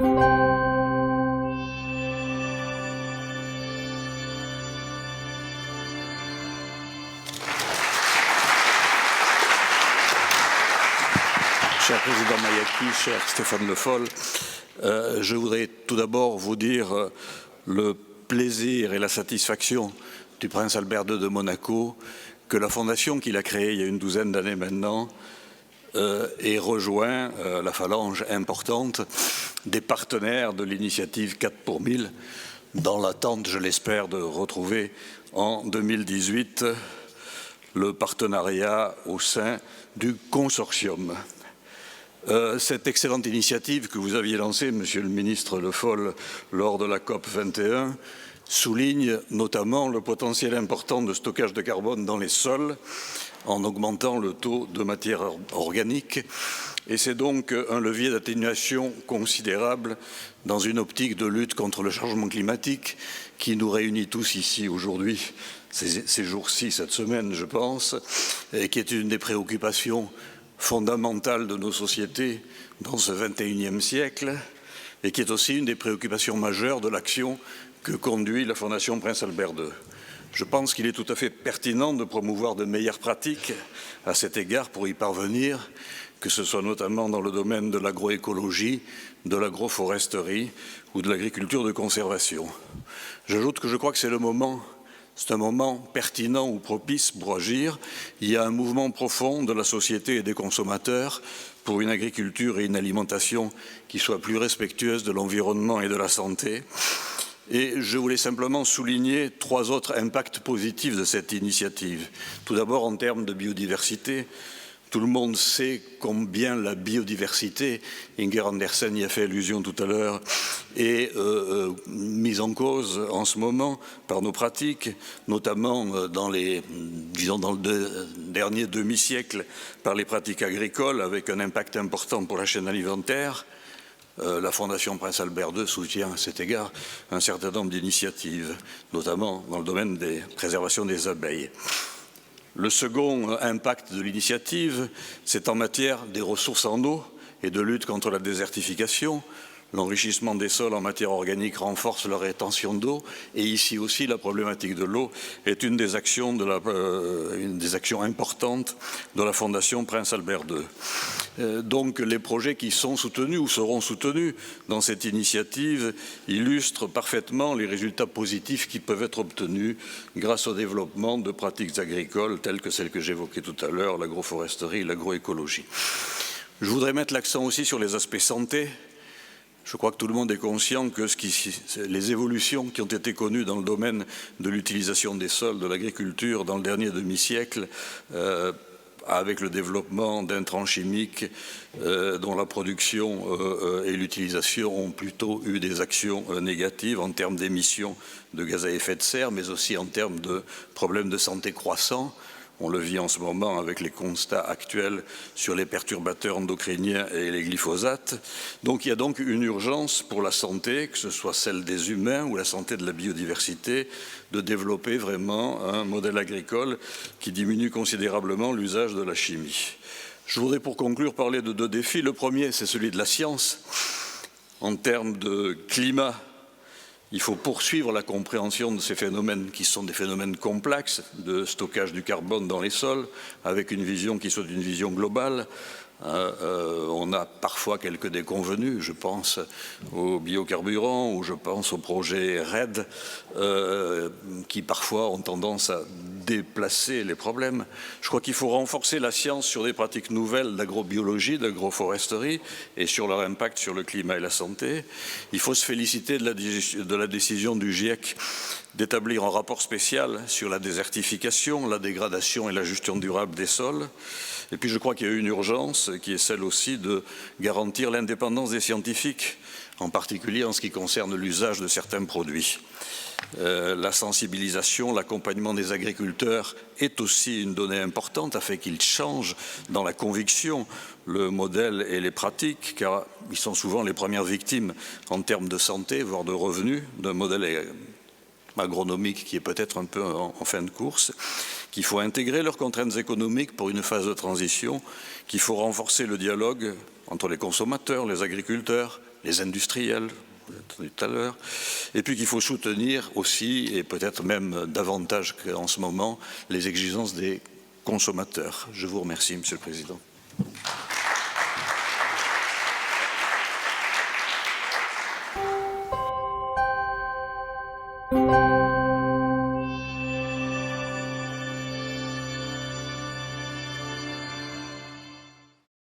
Cher Président Mayaki, cher Stéphane Le Foll, je voudrais tout d'abord vous dire le plaisir et la satisfaction du prince Albert II de Monaco que la fondation qu'il a créée il y a une douzaine d'années maintenant ait rejoint la phalange importante des partenaires de l'initiative 4 pour 1000 dans l'attente, je l'espère, de retrouver en 2018 le partenariat au sein du consortium. Cette excellente initiative que vous aviez lancée, Monsieur le ministre Le Foll, lors de la COP 21, souligne notamment le potentiel important de stockage de carbone dans les sols en augmentant le taux de matière organique. Et c'est donc un levier d'atténuation considérable dans une optique de lutte contre le changement climatique qui nous réunit tous ici aujourd'hui, ces jours-ci, cette semaine, je pense, et qui est une des préoccupations fondamentale de nos sociétés dans ce XXIe siècle et qui est aussi une des préoccupations majeures de l'action que conduit la Fondation Prince Albert II. Je pense qu'il est tout à fait pertinent de promouvoir de meilleures pratiques à cet égard pour y parvenir, que ce soit notamment dans le domaine de l'agroécologie, de l'agroforesterie ou de l'agriculture de conservation. J'ajoute que je crois que c'est un moment pertinent ou propice pour agir. Il y a un mouvement profond de la société et des consommateurs pour une agriculture et une alimentation qui soient plus respectueuses de l'environnement et de la santé. Et je voulais simplement souligner 3 autres impacts positifs de cette initiative. Tout d'abord, en termes de biodiversité, tout le monde sait combien la biodiversité, Inger Andersen y a fait allusion tout à l'heure, est mise en cause en ce moment par nos pratiques, notamment dans le dernier demi-siècle par les pratiques agricoles, avec un impact important pour la chaîne alimentaire. La Fondation Prince Albert II soutient à cet égard un certain nombre d'initiatives, notamment dans le domaine des préservations des abeilles. Le second impact de l'initiative, c'est en matière des ressources en eau et de lutte contre la désertification. L'enrichissement des sols en matière organique renforce leur rétention d'eau et ici aussi la problématique de l'eau est une des actions importantes de la Fondation Prince Albert II. Donc les projets qui sont soutenus ou seront soutenus dans cette initiative illustrent parfaitement les résultats positifs qui peuvent être obtenus grâce au développement de pratiques agricoles telles que celles que j'évoquais tout à l'heure, l'agroforesterie, l'agroécologie. Je voudrais mettre l'accent aussi sur les aspects santé. Je crois que tout le monde est conscient que les évolutions qui ont été connues dans le domaine de l'utilisation des sols, de l'agriculture dans le dernier demi-siècle, avec le développement d'intrants chimiques dont la production et l'utilisation ont plutôt eu des actions négatives en termes d'émissions de gaz à effet de serre, mais aussi en termes de problèmes de santé croissants. On le vit en ce moment avec les constats actuels sur les perturbateurs endocriniens et les glyphosates. Donc il y a donc une urgence pour la santé, que ce soit celle des humains ou la santé de la biodiversité, de développer vraiment un modèle agricole qui diminue considérablement l'usage de la chimie. Je voudrais pour conclure parler de 2 défis. Le premier, c'est celui de la science. En termes de climat, il faut poursuivre la compréhension de ces phénomènes qui sont des phénomènes complexes de stockage du carbone dans les sols, avec une vision qui soit une vision globale. On a parfois quelques déconvenus, je pense aux biocarburants ou je pense au projet RED, qui parfois ont tendance à déplacer les problèmes. Je crois qu'il faut renforcer la science sur des pratiques nouvelles d'agrobiologie, d'agroforesterie et sur leur impact sur le climat et la santé. Il faut se féliciter de la décision du GIEC d'établir un rapport spécial sur la désertification, la dégradation et la gestion durable des sols. Et puis je crois qu'il y a une urgence qui est celle aussi de garantir l'indépendance des scientifiques, en particulier en ce qui concerne l'usage de certains produits. La sensibilisation, l'accompagnement des agriculteurs est aussi une donnée importante afin qu'ils changent dans la conviction le modèle et les pratiques, car ils sont souvent les premières victimes en termes de santé, voire de revenus, d'un modèle agronomique qui est peut-être un peu en fin de course, qu'il faut intégrer leurs contraintes économiques pour une phase de transition, qu'il faut renforcer le dialogue entre les consommateurs, les agriculteurs les industriels, vous l'avez entendu tout à l'heure, et puis qu'il faut soutenir aussi, et peut-être même davantage qu'en ce moment, les exigences des consommateurs. Je vous remercie, Monsieur le Président.